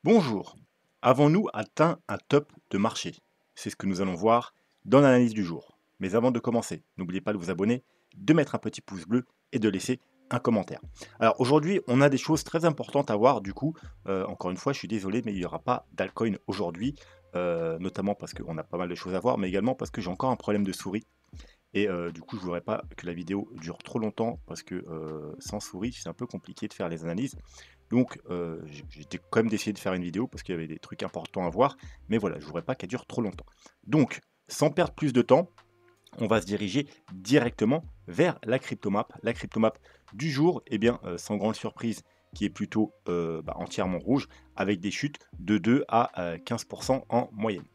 Bonjour. Avons-nous atteint un top de marché? C'est ce que nous allons voir dans l'analyse du jour. Mais avant de commencer, n'oubliez pas de vous abonner, de mettre un petit pouce bleu et de laisser un commentaire. Alors aujourd'hui, on a des choses très importantes à voir. Du coup, encore une fois, je suis désolé, mais il n'y aura pas d'altcoin aujourd'hui, notamment parce qu'on a pas mal de choses à voir, mais également parce que j'ai encore un problème de souris. Et du coup, je voudrais pas que la vidéo dure trop longtemps parce que sans souris, c'est un peu compliqué de faire les analyses. Donc, j'ai quand même d'essayer de faire une vidéo parce qu'il y avait des trucs importants à voir. Mais voilà, je voudrais pas qu'elle dure trop longtemps. Donc, sans perdre plus de temps, on va se diriger directement vers la cryptomap. La cryptomap du jour, eh bien, sans grande surprise, qui est plutôt entièrement rouge, avec des chutes de 2 à 15% en moyenne.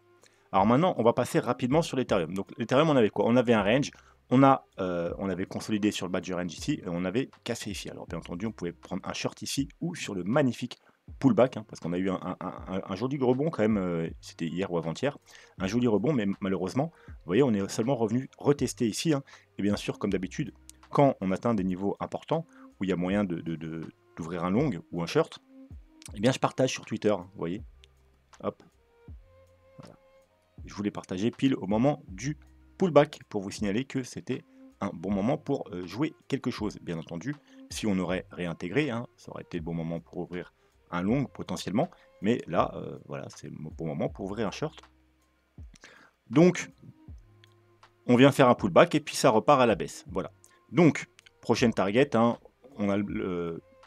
Alors maintenant, on va passer rapidement sur l'Ethereum. Donc l'Ethereum, on avait quoi? On avait un range, on avait consolidé sur le bas du range ici, et on avait cassé ici. Alors bien entendu, on pouvait prendre un short ici, ou sur le magnifique pullback, hein, parce qu'on a eu un joli rebond quand même, c'était hier ou avant-hier, un joli rebond, mais malheureusement, vous voyez, on est seulement revenu retester ici, hein. Et bien sûr, comme d'habitude, quand on atteint des niveaux importants, où il y a moyen d'ouvrir un long ou un short, eh bien je partage sur Twitter, hein, vous voyez, hop, je voulais partager pile au moment du pullback pour vous signaler que c'était un bon moment pour jouer quelque chose. Bien entendu, si on aurait réintégré, hein, ça aurait été le bon moment pour ouvrir un long potentiellement, mais là, voilà, c'est le bon moment pour ouvrir un short. Donc, on vient faire un pullback et puis ça repart à la baisse. Voilà. Donc, prochaine target, hein, on a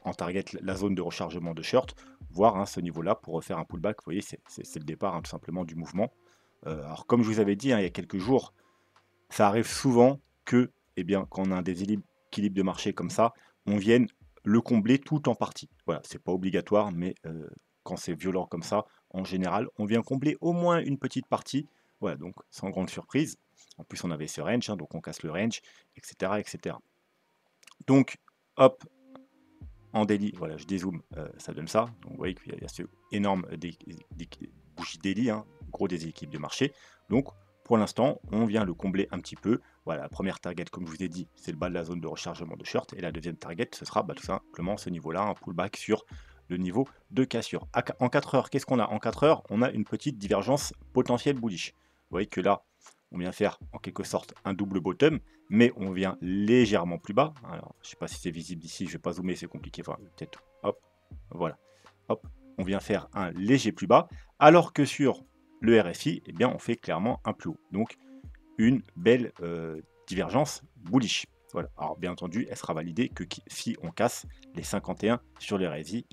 en target la zone de rechargement de short, voire hein, ce niveau-là pour refaire un pullback. Vous voyez, c'est le départ hein, tout simplement du mouvement. Alors, comme je vous avais dit hein, il y a quelques jours, ça arrive souvent que, eh bien, quand on a un déséquilibre de marché comme ça, on vienne le combler tout en partie. Voilà, c'est pas obligatoire, mais quand c'est violent comme ça, en général, on vient combler au moins une petite partie. Voilà, donc sans grande surprise. En plus, on avait ce range, hein, donc on casse le range, etc., etc. Donc, hop, en daily, voilà, je dézoome, ça donne ça. Donc, vous voyez qu'il y a ce énorme bougie daily, hein, gros déséquilibre de marché. Donc, pour l'instant, on vient le combler un petit peu. Voilà, la première target, comme je vous ai dit, c'est le bas de la zone de rechargement de short. Et la deuxième target, ce sera tout simplement ce niveau-là, un pullback sur le niveau de cassure. En 4 heures, qu'est-ce qu'on a? En 4 heures, on a une petite divergence potentielle bullish. Vous voyez que là, on vient faire en quelque sorte un double bottom, mais on vient légèrement plus bas. Alors, je ne sais pas si c'est visible d'ici, je ne vais pas zoomer, c'est compliqué. Enfin, peut-être, hop, voilà. Hop, on vient faire un léger plus bas, alors que sur le RSI, eh bien, on fait clairement un plus haut. Donc, une belle divergence bullish. Voilà. Alors, bien entendu, elle sera validée que si on casse les 51 sur le RSI,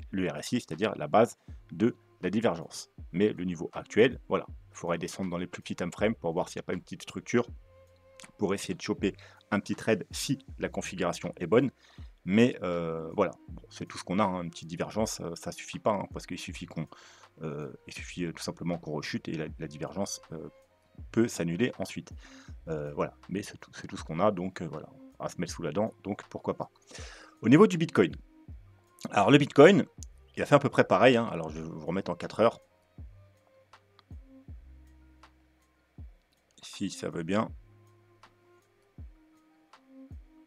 c'est-à-dire la base de la divergence. Mais le niveau actuel, voilà, il faudrait descendre dans les plus petits time frames pour voir s'il n'y a pas une petite structure pour essayer de choper un petit trade si la configuration est bonne. Mais voilà, bon, c'est tout ce qu'on a, hein, une petite divergence, ça suffit pas, hein, parce qu'il suffit tout simplement qu'on rechute et la divergence peut s'annuler ensuite. Voilà, mais c'est tout ce qu'on a, donc voilà, à se mettre sous la dent, donc pourquoi pas. Au niveau du Bitcoin, alors le Bitcoin, il a fait à peu près pareil, hein, alors je vais vous remettre en 4 heures, si ça veut bien.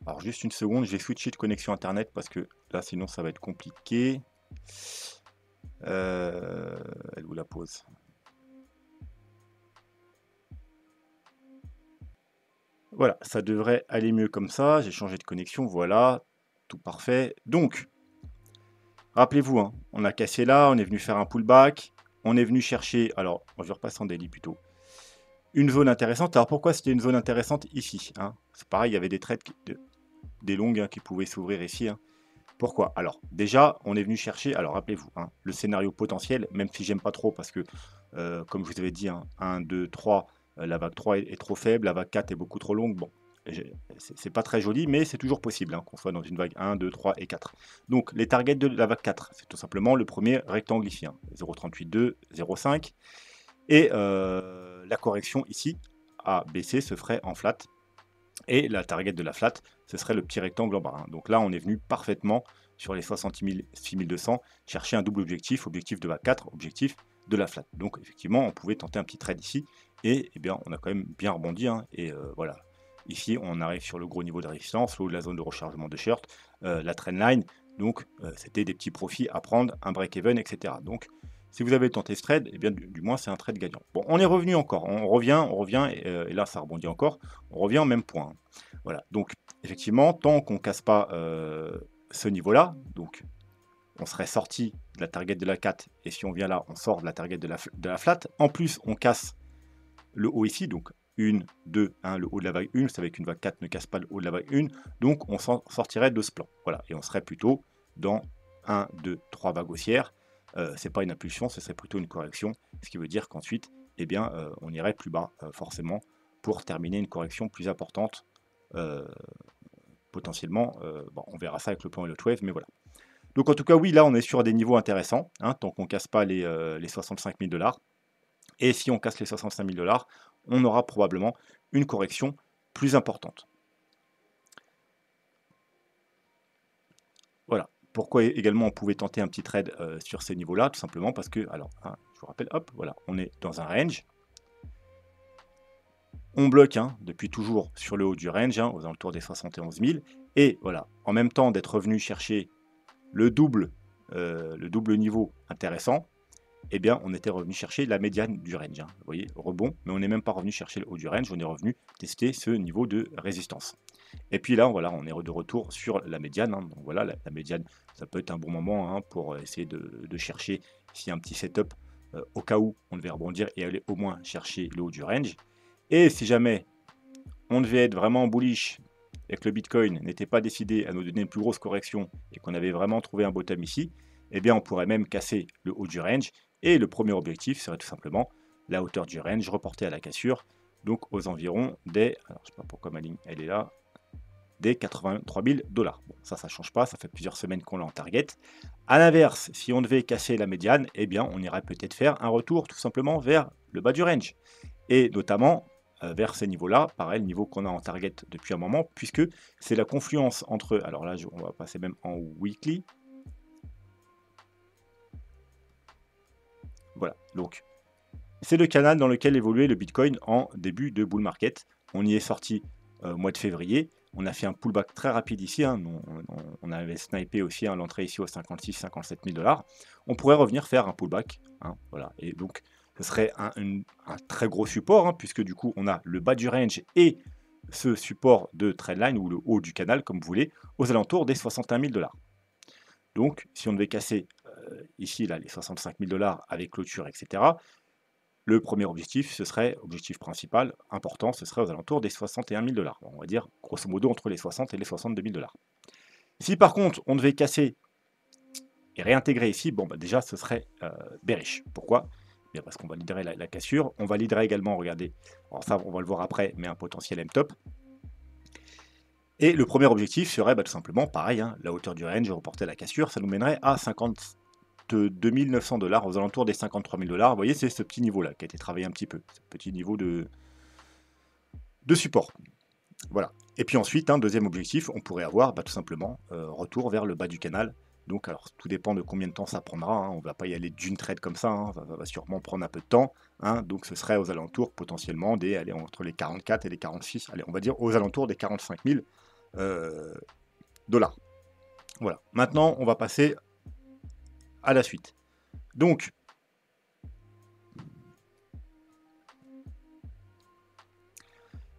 Alors juste une seconde, je vais switcher de connexion internet parce que là sinon ça va être compliqué. Elle vous la pose. Voilà, ça devrait aller mieux comme ça. J'ai changé de connexion, voilà, tout parfait. Donc, rappelez-vous, hein, on a cassé là, on est venu faire un pullback, on est venu chercher, alors je vais repasser en daily plutôt, une zone intéressante. Alors pourquoi c'était une zone intéressante ici hein? C'est pareil, il y avait des trades, des longues hein, qui pouvaient s'ouvrir ici. Hein. Pourquoi? Alors, déjà, on est venu chercher, alors rappelez-vous, hein, le scénario potentiel, même si j'aime pas trop, parce que, comme je vous avais dit, hein, 1, 2, 3, la vague 3 est trop faible, la vague 4 est beaucoup trop longue. Bon, c'est pas très joli, mais c'est toujours possible hein, qu'on soit dans une vague 1, 2, 3 et 4. Donc, les targets de la vague 4, c'est tout simplement le premier rectangle ici, hein, 0,382, 0,5. Et la correction ici, à baisser, se ferait en flat. Et la target de la flat, ce serait le petit rectangle en bas. Hein. Donc là, on est venu parfaitement sur les 60 000, 6200, chercher un double objectif, objectif de vague 4, objectif de la flat. Donc effectivement, on pouvait tenter un petit trade ici, et eh bien, on a quand même bien rebondi. Hein, et voilà, ici, on arrive sur le gros niveau de résistance, le haut de la zone de rechargement de short, la trendline. Donc, c'était des petits profits à prendre, un break-even, etc. Donc, Si vous avez tenté ce trade, eh bien, du moins, c'est un trade gagnant. Bon, on est revenu encore. On revient, et là, ça rebondit encore. On revient au même point, hein. Voilà. Donc, effectivement, tant qu'on ne casse pas ce niveau-là, donc on serait sorti de la target de la 4, et si on vient là, on sort de la target de la flat. En plus, on casse le haut ici, donc 1, 2, 1, le haut de la vague 1, vous savez qu'une vague 4 ne casse pas le haut de la vague 1, donc on sortirait de ce plan. Voilà, et on serait plutôt dans 1, 2, 3 vagues haussières. C'est pas une impulsion, ce serait plutôt une correction, ce qui veut dire qu'ensuite, eh bien, on irait plus bas, forcément, pour terminer une correction plus importante. Potentiellement, bon, on verra ça avec le plan et le wave, mais voilà. Donc en tout cas, oui, là, on est sur des niveaux intéressants, hein, tant qu'on ne casse pas les 65 000 $. Et si on casse les 65 000 $, on aura probablement une correction plus importante. Voilà. Pourquoi également on pouvait tenter un petit trade sur ces niveaux-là, tout simplement parce que, alors, hein, je vous rappelle, hop, voilà, on est dans un range. On bloque depuis toujours sur le haut du range, aux alentours des 71 000. Et voilà, en même temps d'être revenu chercher le double niveau intéressant, eh bien, on était revenu chercher la médiane du range. Vous voyez, rebond, mais on n'est même pas revenu chercher le haut du range, on est revenu tester ce niveau de résistance. Et puis là, voilà, on est de retour sur la médiane. Donc voilà, la médiane, ça peut être un bon moment pour essayer de chercher s'il y a un petit setup au cas où on devait rebondir et aller au moins chercher le haut du range. Et si jamais on devait être vraiment bullish et que le Bitcoin n'était pas décidé à nous donner une plus grosse correction et qu'on avait vraiment trouvé un bottom ici, eh bien on pourrait même casser le haut du range. Et le premier objectif serait tout simplement la hauteur du range reportée à la cassure, donc aux environs des, alors je sais pas pourquoi ma ligne elle est là, des 83 000 $. Bon, ça ne change pas, ça fait plusieurs semaines qu'on l'a en target. A l'inverse, si on devait casser la médiane, eh bien on irait peut-être faire un retour tout simplement vers le bas du range. Et notamment vers ces niveaux-là, pareil, le niveau qu'on a en target depuis un moment, puisque c'est la confluence entre, alors là on va passer même en weekly. Voilà, donc c'est le canal dans lequel évoluait le Bitcoin en début de bull market. On y est sorti au mois de février. On a fait un pullback très rapide ici. On avait snipé aussi l'entrée ici aux 56-57 000 $. On pourrait revenir faire un pullback. Voilà. Et donc, ce serait un très gros support, puisque du coup, on a le bas du range et ce support de trendline ou le haut du canal, comme vous voulez, aux alentours des 61 000 $. Donc, si on devait casser ici là, les 65 000 $ avec clôture, etc., le premier objectif, ce serait, objectif principal, important, ce serait aux alentours des 61 000 $. On va dire, grosso modo, entre les 60 et les 62 000 $. Si par contre, on devait casser et réintégrer ici, bon, bah déjà, ce serait bearish. Pourquoi? Bien parce qu'on validerait la cassure. On validerait également, regardez, alors ça, on va le voir après, mais un potentiel M-top. Et le premier objectif serait tout simplement, pareil, la hauteur du range reportée à la cassure, ça nous mènerait à 52 900 $, aux alentours des 53 000 $. Vous voyez, c'est ce petit niveau-là qui a été travaillé un petit peu, ce petit niveau de support. Voilà. Et puis ensuite, deuxième objectif, on pourrait avoir tout simplement retour vers le bas du canal. Donc, alors, tout dépend de combien de temps ça prendra. On ne va pas y aller d'une trade comme ça. Ça va sûrement prendre un peu de temps. Donc, ce serait aux alentours potentiellement des, allez, entre les 44 et les 46. Allez, on va dire aux alentours des 45 000 $. Voilà. Maintenant, on va passer à la suite. Donc,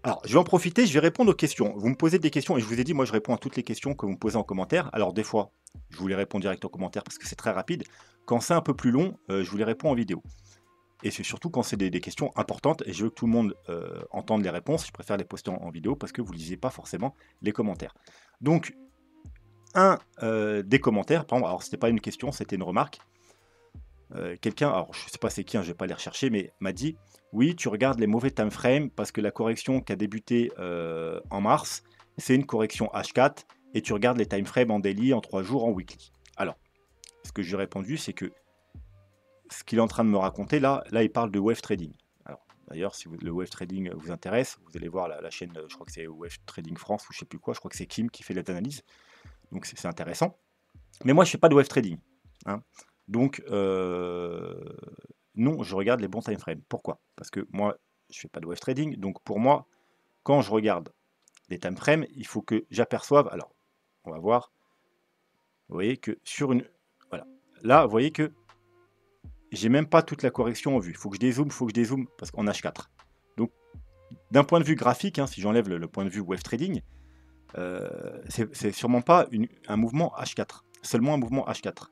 alors, je vais en profiter, je vais répondre aux questions. Vous me posez des questions et je vous ai dit, moi, je réponds à toutes les questions que vous me posez en commentaire. Alors, des fois, je vous les réponds direct en commentaire parce que c'est très rapide. Quand c'est un peu plus long, je vous les réponds en vidéo. Et c'est surtout quand c'est des questions importantes et je veux que tout le monde entende les réponses. Je préfère les poster en vidéo parce que vous ne lisez pas forcément les commentaires. Donc, des commentaires, par exemple, alors c'était pas une question, c'était une remarque. Quelqu'un, alors je sais pas c'est qui, je vais pas les rechercher, mais m'a dit oui, tu regardes les mauvais time frames parce que la correction qui a débuté en mars, c'est une correction H4 et tu regardes les time frames en daily, en 3 jours, en weekly. Alors, ce que j'ai répondu, c'est que ce qu'il est en train de me raconter là, il parle de wave trading. Alors, d'ailleurs, si le wave trading vous intéresse, vous allez voir la chaîne, je crois que c'est Wave Trading France ou je sais plus quoi, je crois que c'est Kim qui fait les analyses. Donc c'est intéressant. Mais moi, je fais pas de wave trading. Donc, non, je regarde les bons time frames. Pourquoi? Parce que moi, je fais pas de wave trading. Donc, pour moi, quand je regarde les time frames, il faut que j'aperçoive. Alors, on va voir. Vous voyez que sur une. Voilà. Là, vous voyez que j'ai même pas toute la correction en vue. Il faut que je dézoome, parce qu'en H4. Donc, d'un point de vue graphique, hein, si j'enlève le point de vue wave trading, c'est sûrement pas un mouvement H4, seulement un mouvement H4.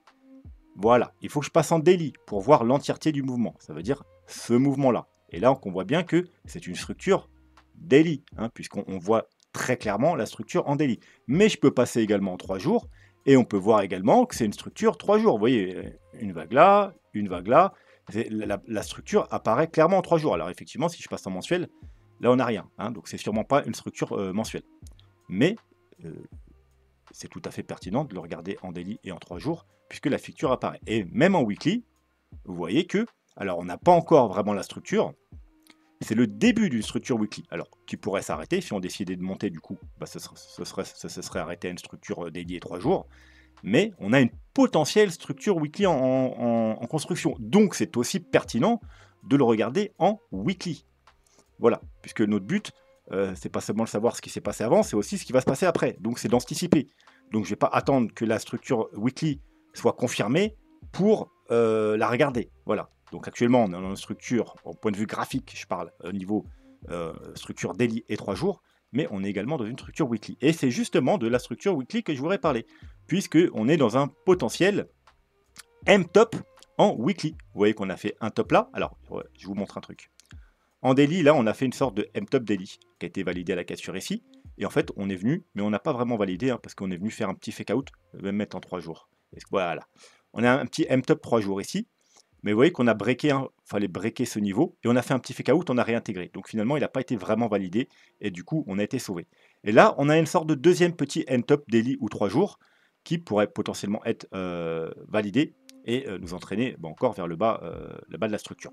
Voilà, il faut que je passe en daily pour voir l'entièreté du mouvement. Ça veut dire ce mouvement-là. Et là, on voit bien que c'est une structure daily, hein, puisqu'on voit très clairement la structure en daily. Mais je peux passer également en 3 jours, et on peut voir également que c'est une structure 3 jours. Vous voyez, une vague là, une vague là. La structure apparaît clairement en 3 jours. Alors effectivement, si je passe en mensuel, là on n'a rien. Hein, donc c'est sûrement pas une structure mensuelle. Mais c'est tout à fait pertinent de le regarder en daily et en 3 jours, puisque la structure apparaît. Et même en weekly, vous voyez que, alors on n'a pas encore vraiment la structure, c'est le début d'une structure weekly, alors qui pourrait s'arrêter, si on décidait de monter du coup, bah, ce serait arrêté à une structure daily et 3 jours, mais on a une potentielle structure weekly en construction, donc c'est aussi pertinent de le regarder en weekly. Voilà, puisque notre but, c'est pas seulement de savoir ce qui s'est passé avant, c'est aussi ce qui va se passer après. Donc c'est d'anticiper. Donc je ne vais pas attendre que la structure weekly soit confirmée pour la regarder. Voilà. Donc actuellement, on est dans une structure, au point de vue graphique, je parle au niveau structure daily et 3 jours, mais on est également dans une structure weekly. Et c'est justement de la structure weekly que je voudrais parler, puisqu'on est dans un potentiel M-top en weekly. Vous voyez qu'on a fait un top là. Alors, je vous montre un truc. En daily, là, on a fait une sorte de M-top daily qui a été validé à la cassure ici. Et en fait, on est venu, mais on n'a pas vraiment validé hein, parce qu'on est venu faire un petit fake out, même mettre en 3 jours. Voilà. On a un petit M-top 3 jours ici. Mais vous voyez qu'on a breaké, fallait breaker ce niveau. Et on a fait un petit fake out, on a réintégré. Donc finalement, il n'a pas été vraiment validé. Et du coup, on a été sauvé. Et là, on a une sorte de deuxième petit M-top daily ou 3 jours qui pourrait potentiellement être validé et nous entraîner encore vers le bas de la structure.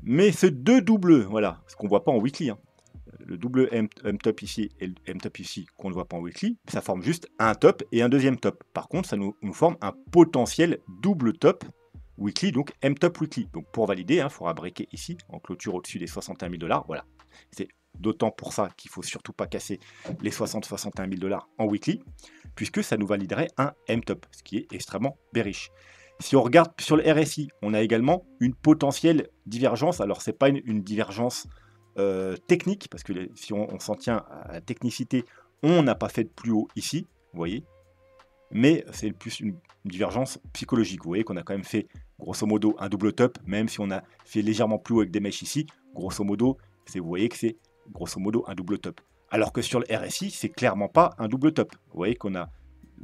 Mais ce deux doubles, voilà, ce qu'on ne voit pas en weekly, hein, le double M-top ici et le M-top ici qu'on ne voit pas en weekly, ça forme juste un top et un deuxième top. Par contre, ça nous forme un potentiel double top weekly, donc M-top weekly. Donc pour valider, il faudra breaker ici, en clôture au-dessus des 61 000 $. Voilà, c'est d'autant pour ça qu'il ne faut surtout pas casser les 60-61 000 $ en weekly, puisque ça nous validerait un M-top, ce qui est extrêmement bearish. Si on regarde sur le RSI, on a également une potentielle divergence. Alors, ce n'est pas une divergence technique, parce que si on s'en tient à la technicité, on n'a pas fait de plus haut ici, vous voyez. Mais c'est plus une divergence psychologique. Vous voyez qu'on a quand même fait, grosso modo, un double top, même si on a fait légèrement plus haut avec des mèches ici. Grosso modo, vous voyez que c'est grosso modo un double top. Alors que sur le RSI, c'est clairement pas un double top. Vous voyez qu'on a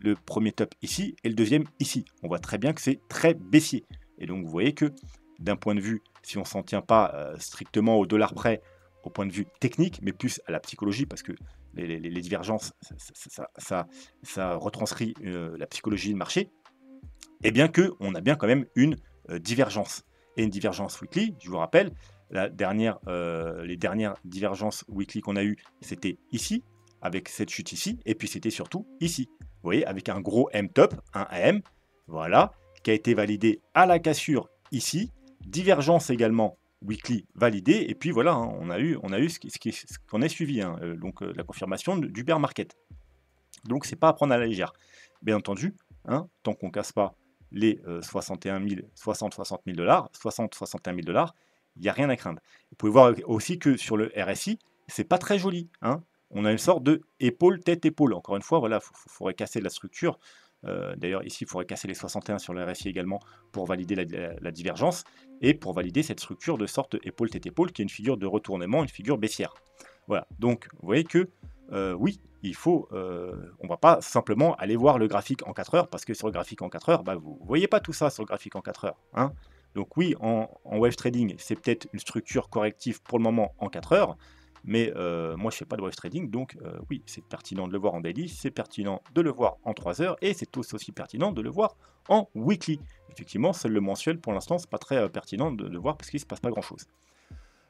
le premier top ici et le deuxième ici. On voit très bien que c'est très baissier. Et donc vous voyez que d'un point de vue, si on ne s'en tient pas strictement au dollar près, au point de vue technique, mais plus à la psychologie, parce que les divergences, ça retranscrit la psychologie du marché, et bien qu'on a bien quand même une divergence. Et une divergence weekly, je vous rappelle, les dernières divergences weekly qu'on a eues, c'était ici, avec cette chute ici, et puis c'était surtout ici. Vous voyez, avec un gros M-top, un M, voilà, qui a été validé à la cassure ici, divergence également weekly validée, et puis voilà, hein, on a eu ce qu'on a suivi, hein, donc la confirmation du bear market. Donc c'est pas à prendre à la légère. Bien entendu, hein, tant qu'on ne casse pas les 60-60 000 $, 60-61 000 $, il n'y a rien à craindre. Vous pouvez voir aussi que sur le RSI, c'est pas très joli. Hein. On a une sorte de épaule, tête, épaule. Encore une fois, voilà, faudrait casser la structure. D'ailleurs, ici, il faudrait casser les 61 sur le RSI également pour valider la divergence et pour valider cette structure de sorte épaule, tête, épaule qui est une figure de retournement, une figure baissière. Voilà, donc vous voyez que oui, il faut, on ne va pas simplement aller voir le graphique en 4 heures, parce que sur le graphique en 4 heures, bah, vous ne voyez pas tout ça sur le graphique en 4 heures. Hein. Donc oui, en wave trading, c'est peut-être une structure corrective pour le moment en 4 heures, mais moi je ne fais pas de wave trading, donc oui, c'est pertinent de le voir en daily, c'est pertinent de le voir en 3 heures, et c'est aussi pertinent de le voir en weekly. Effectivement, seul le mensuel, pour l'instant, c'est pas très pertinent de le voir, parce qu'il ne se passe pas grand-chose.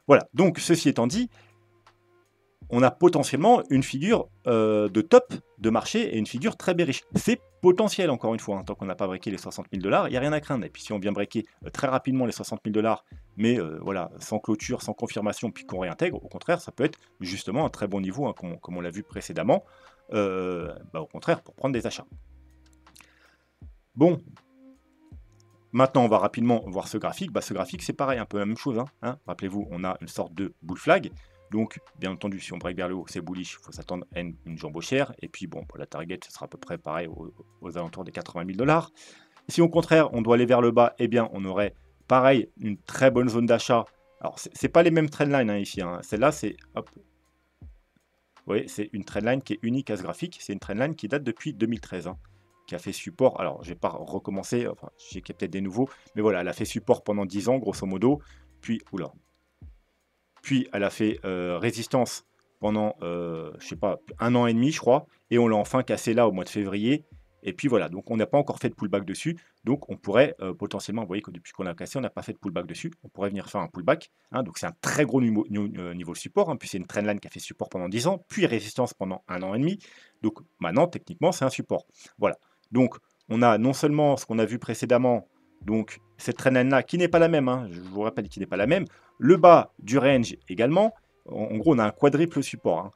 Voilà, donc ceci étant dit, on a potentiellement une figure de top de marché et une figure très bearish. C'est potentiel, encore une fois, hein, tant qu'on n'a pas breaké les 60 000 $, il n'y a rien à craindre. Et puis si on vient breaker très rapidement les 60 000 $, mais voilà, sans clôture, sans confirmation, puis qu'on réintègre, au contraire, ça peut être justement un très bon niveau, hein, comme on l'a vu précédemment, au contraire, pour prendre des achats. Bon, Maintenant, on va rapidement voir ce graphique. Ce graphique, c'est pareil, un peu la même chose, hein. Rappelez-vous, on a une sorte de bull flag. Donc, bien entendu, si on break vers le haut, c'est bullish, il faut s'attendre à une jambe haussière. Et puis, bon, pour la target, ce sera à peu près pareil aux alentours des 80 000 $. Si au contraire, on doit aller vers le bas, eh bien, on aurait pareil, une très bonne zone d'achat. Alors, c'est pas les mêmes trendlines ici. Celle-là, c'est... Hop. Vous voyez, c'est une trendline qui est unique à ce graphique. C'est une trendline qui date depuis 2013. Qui a fait support. Alors, je ne vais pas recommencer. Enfin, je sais qu'il y a peut-être des nouveaux. Mais voilà, elle a fait support pendant 10 ans, grosso modo. Puis, oula. Puis, elle a fait résistance pendant, je sais pas, 1 an et demi, je crois. Et on l'a enfin cassé là au mois de février. Et puis voilà, donc on n'a pas encore fait de pullback dessus. Donc on pourrait potentiellement, vous voyez que depuis qu'on a cassé, on n'a pas fait de pullback dessus. On pourrait venir faire un pullback. Donc c'est un très gros niveau support. Puis c'est une trendline qui a fait support pendant 10 ans, puis résistance pendant 1 an et demi. Donc maintenant, techniquement, c'est un support. Voilà. Donc on a non seulement ce qu'on a vu précédemment, donc cette trendline-là qui n'est pas la même, je vous rappelle qui n'est pas la même. Le bas du range également. En gros, on a un quadruple support.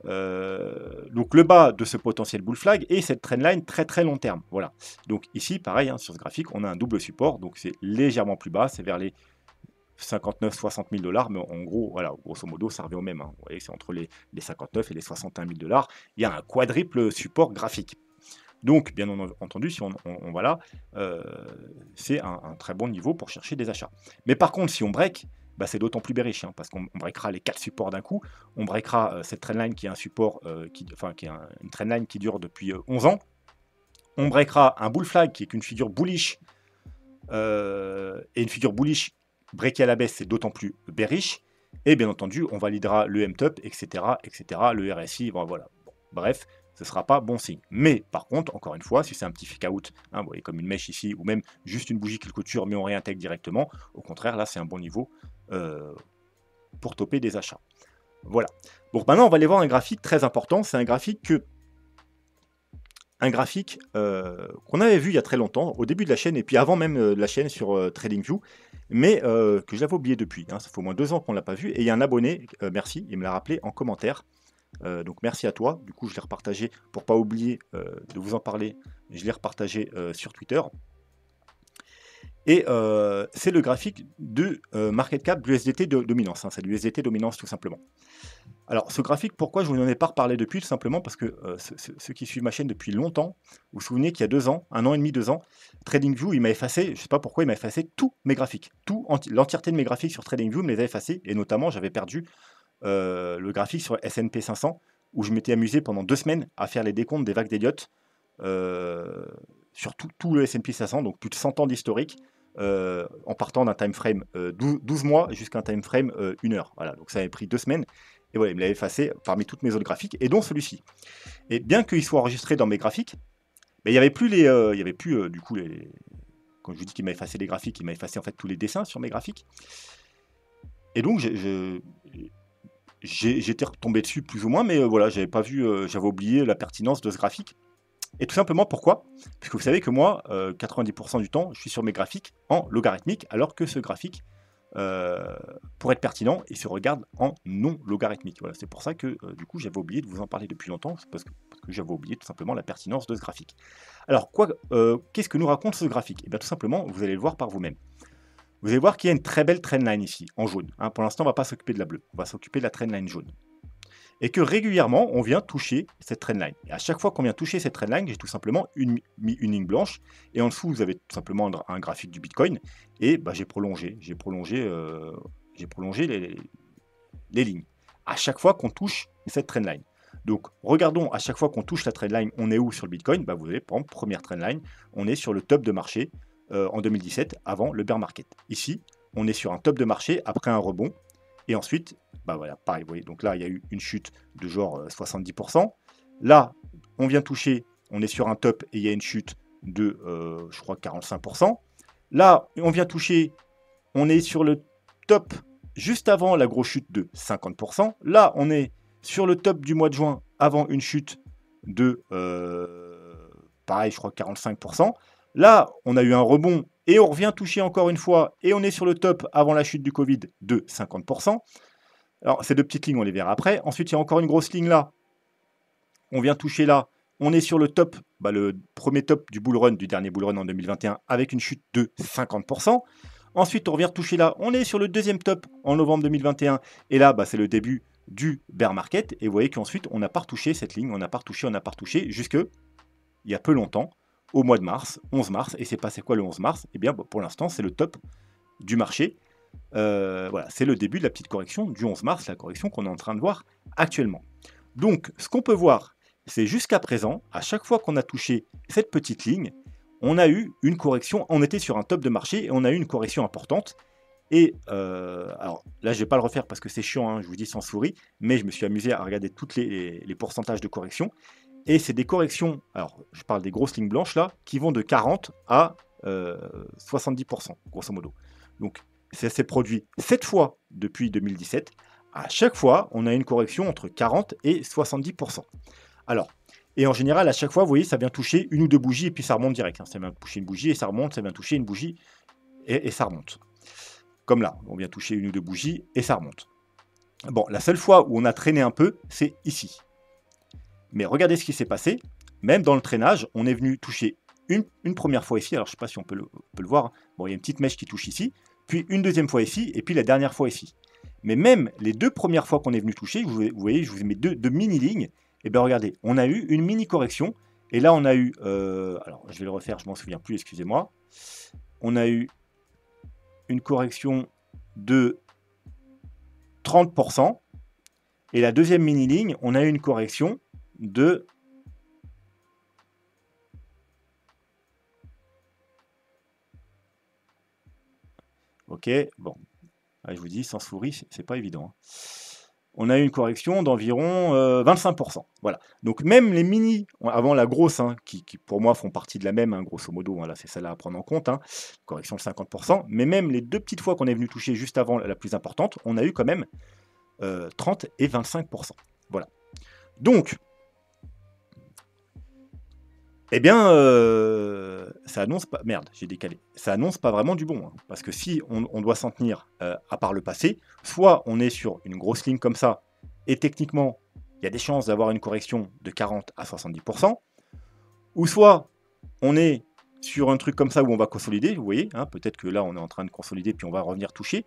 Donc le bas de ce potentiel bull flag et cette trendline très très long terme. Voilà. Donc ici, pareil, sur ce graphique, on a un double support. Donc c'est légèrement plus bas, c'est vers les 59-60 000 $. Mais en gros, voilà, grosso modo, ça revient au même. Vous voyez, c'est entre les 59 et les 61 000 $. Il y a un quadruple support graphique. Donc, bien entendu, si on va là, c'est un très bon niveau pour chercher des achats. Mais par contre, si on break, c'est d'autant plus bearish, parce qu'on breakera les 4 supports d'un coup. On breakera cette trendline qui est un support, qui est une trendline qui dure depuis 11 ans. On breakera un bull flag qui est une figure bullish. Et une figure bullish breakée à la baisse, c'est d'autant plus bearish. Et bien entendu, on validera le MTOP, etc., le RSI, voilà. Bon, bref, ce ne sera pas bon signe. Mais par contre, encore une fois, si c'est un petit fake out, vous voyez comme une mèche ici, ou même juste une bougie qui clôture, mais on réintègre directement, au contraire, là, c'est un bon niveau pour topper des achats. Voilà. Donc maintenant, on va aller voir un graphique très important. C'est un graphique qu'on avait vu il y a très longtemps, au début de la chaîne, et puis avant même la chaîne sur TradingView, mais que j'avais oublié depuis. Ça fait au moins 2 ans qu'on ne l'a pas vu. Et il y a un abonné, merci, il me l'a rappelé en commentaire. Donc merci à toi. Du coup, je l'ai repartagé pour pas oublier de vous en parler. Je l'ai repartagé sur Twitter. Et c'est le graphique de market cap de l'USDT dominance. C'est l'USDT dominance tout simplement. Alors ce graphique, pourquoi je vous en ai pas reparlé depuis? Tout simplement parce que ceux qui suivent ma chaîne depuis longtemps, vous vous souvenez qu'il y a 2 ans, 1 an et demi, 2 ans, TradingView, il m'a effacé, je ne sais pas pourquoi, il m'a effacé tous mes graphiques. L'entièreté de mes graphiques sur TradingView me les a effacés. Et notamment, j'avais perdu le graphique sur S&P 500, où je m'étais amusé pendant 2 semaines à faire les décomptes des vagues d'Elliott sur tout le S&P 500, donc plus de 100 ans d'historique, en partant d'un time frame 12 mois jusqu'à un time frame 1 heure. Voilà, donc ça avait pris 2 semaines. Et voilà, il me l'avait effacé parmi toutes mes autres graphiques, et dont celui-ci. Et bien qu'il soit enregistré dans mes graphiques, il n'y avait plus du coup quand je vous dis qu'il m'a effacé les graphiques, il m'a effacé en fait tous les dessins sur mes graphiques. Et donc j'étais retombé dessus plus ou moins, mais voilà, j'avais oublié la pertinence de ce graphique. Et tout simplement pourquoi? Puisque vous savez que moi, 90% du temps, je suis sur mes graphiques en logarithmique, alors que ce graphique, pour être pertinent, il se regarde en non logarithmique. Voilà, c'est pour ça que du coup j'avais oublié de vous en parler depuis longtemps, parce que j'avais oublié tout simplement la pertinence de ce graphique. Alors qu'est-ce que nous raconte ce graphique? Et bien tout simplement, vous allez le voir par vous-même. Vous allez voir qu'il y a une très belle trendline ici, en jaune. Pour l'instant, on ne va pas s'occuper de la bleue, on va s'occuper de la trendline jaune. Et que régulièrement, on vient toucher cette trendline. Et à chaque fois qu'on vient toucher cette trendline, j'ai tout simplement mis une ligne blanche. Et en dessous, vous avez tout simplement un graphique du Bitcoin. Et j'ai prolongé les lignes. À chaque fois qu'on touche cette trendline. Donc, regardons, à chaque fois qu'on touche la trendline, on est où sur le Bitcoin? Vous avez, par exemple, première trendline, on est sur le top de marché en 2017, avant le bear market. Ici, on est sur un top de marché après un rebond. Et ensuite, voilà, pareil, vous voyez, donc là, il y a eu une chute de genre 70%. Là, on vient toucher, on est sur un top et il y a une chute de, je crois, 45%. Là, on vient toucher, on est sur le top juste avant la grosse chute de 50%. Là, on est sur le top du mois de juin avant une chute de, pareil, je crois, 45%. Là, on a eu un rebond et on revient toucher encore une fois et on est sur le top avant la chute du Covid de 50%. Alors, ces 2 petites lignes, on les verra après. Ensuite, il y a encore une grosse ligne là. On vient toucher là on est sur le top, le premier top du bull run, du dernier bull run en 2021, avec une chute de 50%. Ensuite, on revient retoucher là, on est sur le deuxième top en novembre 2021, et là, c'est le début du bear market, et vous voyez qu'ensuite, on n'a pas retouché cette ligne, on n'a pas retouché, jusque il y a peu longtemps, au mois de mars, 11 mars, et c'est passé quoi le 11 mars? Eh bien, pour l'instant, c'est le top du marché. Voilà, c'est le début de la petite correction du 11 mars, la correction qu'on est en train de voir actuellement. Donc, ce qu'on peut voir, c'est jusqu'à présent, à chaque fois qu'on a touché cette petite ligne, on a eu une correction, on était sur un top de marché et on a eu une correction importante. Et alors là, je ne vais pas le refaire parce que c'est chiant, hein, je vous dis sans souris, mais je me suis amusé à regarder tous les pourcentages de correction. Et c'est des corrections, alors je parle des grosses lignes blanches là, qui vont de 40 à 70%, grosso modo. Donc ça s'est produit 7 fois depuis 2017. À chaque fois, on a une correction entre 40 et 70%. Alors, et en général, à chaque fois, vous voyez, ça vient toucher une ou deux bougies et puis ça remonte direct. Hein. Ça vient toucher une bougie et ça remonte, ça vient toucher une bougie et ça remonte. Comme là, on vient toucher une ou deux bougies et ça remonte. Bon, la seule fois où on a traîné un peu, c'est ici. Mais regardez ce qui s'est passé. Même dans le traînage, on est venu toucher une première fois ici. Alors, je ne sais pas si on peut le voir. Bon, il y a une petite mèche qui touche ici. Puis une deuxième fois ici. Et puis la dernière fois ici. Mais même les deux premières fois qu'on est venu toucher, vous voyez, je vous mets deux mini-lignes. Et bien, regardez, on a eu une mini-correction. Et là, on a eu... alors, je vais le refaire, je m'en souviens plus, excusez-moi. On a eu une correction de 30%. Et la deuxième mini-ligne, on a eu une correction de... Ok, bon. Ah, je vous dis, sans souris, c'est pas évident. On a eu une correction d'environ 25%. Voilà. Donc même les mini, avant la grosse, hein, qui pour moi font partie de la même, hein, grosso modo, hein, là c'est celle-là à prendre en compte, hein, correction de 50%, mais même les deux petites fois qu'on est venu toucher juste avant la plus importante, on a eu quand même 30 et 25%. Voilà. Donc, eh bien, ça annonce pas... Merde, j'ai décalé. Ça annonce pas vraiment du bon. Hein, parce que si on doit s'en tenir à part le passé, soit on est sur une grosse ligne comme ça, et techniquement, il y a des chances d'avoir une correction de 40 à 70%, ou soit on est sur un truc comme ça où on va consolider, vous voyez, hein, peut-être que là on est en train de consolider, puis on va revenir toucher,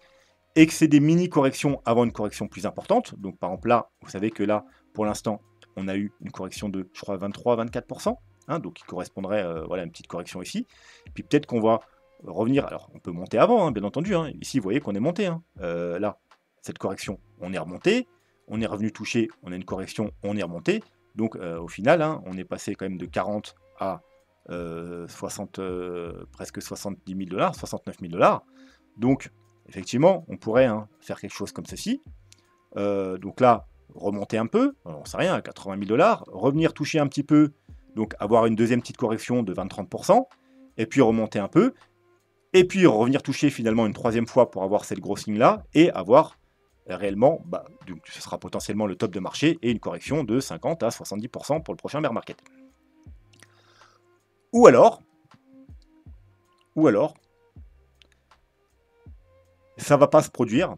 et que c'est des mini-corrections avant une correction plus importante. Donc par exemple là, vous savez que là, pour l'instant, on a eu une correction de, je crois, 23-24%. Hein, donc il correspondrait voilà, une petite correction ici. Puis peut-être qu'on va revenir, alors on peut monter avant, hein, bien entendu. Hein. Ici, vous voyez qu'on est monté. Hein. Là, cette correction, on est remonté. On est revenu toucher, on a une correction, on est remonté. Donc au final, hein, on est passé quand même de 40 à 60, presque 70 000 $, 69 000 $. Donc effectivement, on pourrait faire quelque chose comme ceci. Donc là, remonter un peu, on ne sait rien, à 80 000 $, revenir toucher un petit peu, donc avoir une deuxième petite correction de 20-30%, et puis remonter un peu, et puis revenir toucher finalement une troisième fois pour avoir cette grosse ligne-là, et avoir réellement, donc ce sera potentiellement le top de marché, et une correction de 50 à 70% pour le prochain bear market. Ou alors, ça ne va pas se produire.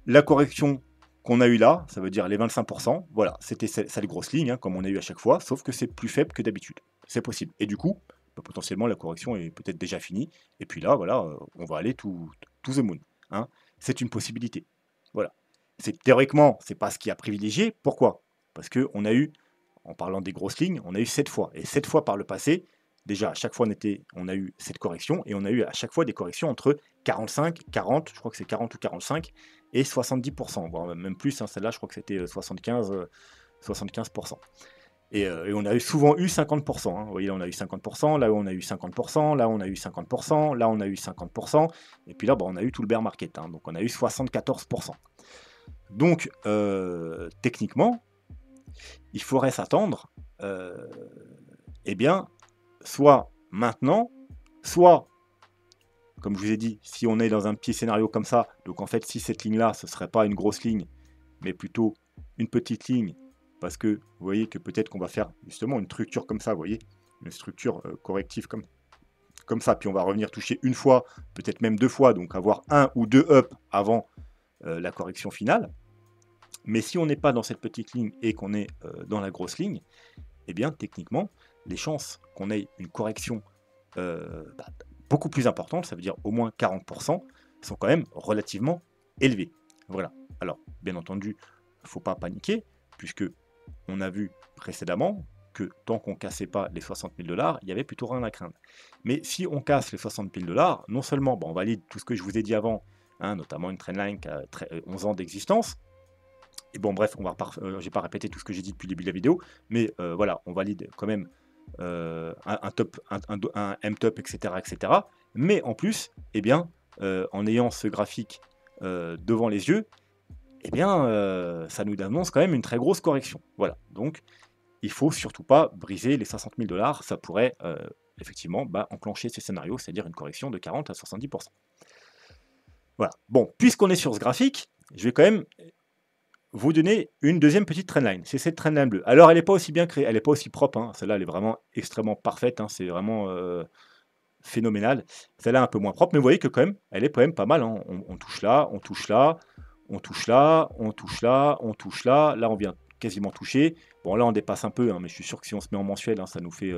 La correction qu'on a eu là, ça veut dire les 25%, voilà, c'était cette grosse ligne, hein, comme on a eu à chaque fois, sauf que c'est plus faible que d'habitude. C'est possible. Et du coup, potentiellement, la correction est peut-être déjà finie. Et puis là, voilà, on va aller to the moon. Hein. C'est une possibilité. Voilà. Théoriquement, c'est pas ce qui a privilégié. Pourquoi? Parce qu'on a eu, en parlant des grosses lignes, on a eu 7 fois. Et 7 fois par le passé, déjà, à chaque fois, on a eu cette correction. Et on a eu à chaque fois des corrections entre 45, 40, je crois que c'est 40 ou 45, et 70%, voire même plus, hein, celle-là je crois que c'était 75%. Et on a souvent eu 50%, hein. Vous voyez, là on a eu 50%, là on a eu 50%, là on a eu 50%, là on a eu 50%, et puis là on a eu tout le bear market, hein, donc on a eu 74%. Donc techniquement, il faudrait s'attendre, eh bien, soit maintenant, soit comme je vous ai dit, si on est dans un petit scénario comme ça, donc en fait, si cette ligne-là, ce ne serait pas une grosse ligne, mais plutôt une petite ligne, parce que vous voyez que peut-être qu'on va faire justement une structure comme ça, vous voyez, une structure corrective comme ça, puis on va revenir toucher une fois, peut-être même 2 fois, donc avoir 1 ou 2 up avant la correction finale. Mais si on n'est pas dans cette petite ligne et qu'on est dans la grosse ligne, eh bien techniquement, les chances qu'on ait une correction bah, beaucoup plus importante, ça veut dire au moins 40%, sont quand même relativement élevées. Voilà. Alors, bien entendu, il ne faut pas paniquer, puisque on a vu précédemment que tant qu'on ne cassait pas les 60 000 $, il y avait plutôt rien à craindre. Mais si on casse les 60 000 $, non seulement on valide tout ce que je vous ai dit avant, hein, notamment une trendline qui a 11 ans d'existence, et bon bref, je vais pas répéter tout ce que j'ai dit depuis le début de la vidéo, mais voilà, on valide quand même un top, un M-top, etc., etc. Mais en plus, eh bien, en ayant ce graphique devant les yeux, eh bien, ça nous annonce quand même une très grosse correction. Voilà, donc il ne faut surtout pas briser les 60 000 $, ça pourrait effectivement enclencher ces scénarios, c'est-à-dire une correction de 40 à 70%. Voilà, bon, puisqu'on est sur ce graphique, je vais quand même vous donner une deuxième petite trendline. C'est cette trendline bleue. Alors, elle n'est pas aussi bien créée, elle n'est pas aussi propre. Hein. Celle-là, elle est vraiment extrêmement parfaite. Hein. C'est vraiment phénoménal. Celle-là, un peu moins propre, mais vous voyez que quand même, elle est quand même pas mal. Hein. On touche là, on touche là, on touche là, on touche là, on touche là. Là, on vient quasiment toucher. Bon, là, on dépasse un peu, hein, mais je suis sûr que si on se met en mensuel, hein, ça nous fait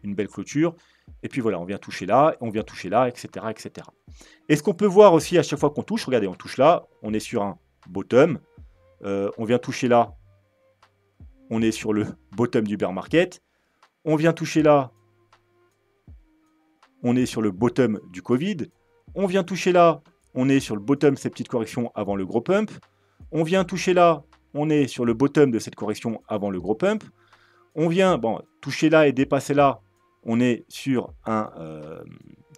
une belle clôture. Et puis voilà, on vient toucher là, on vient toucher là, etc., etc. Et ce qu'on peut voir aussi à chaque fois qu'on touche, regardez, on touche là, on est sur un bottom. On vient toucher là, on est sur le bottom du bear market. On vient toucher là, on est sur le bottom du Covid. On vient toucher là, on est sur le bottom de cette petite correction avant le gros pump. On vient toucher là, on est sur le bottom de cette correction avant le gros pump. On vient toucher là et dépasser là, on est sur un,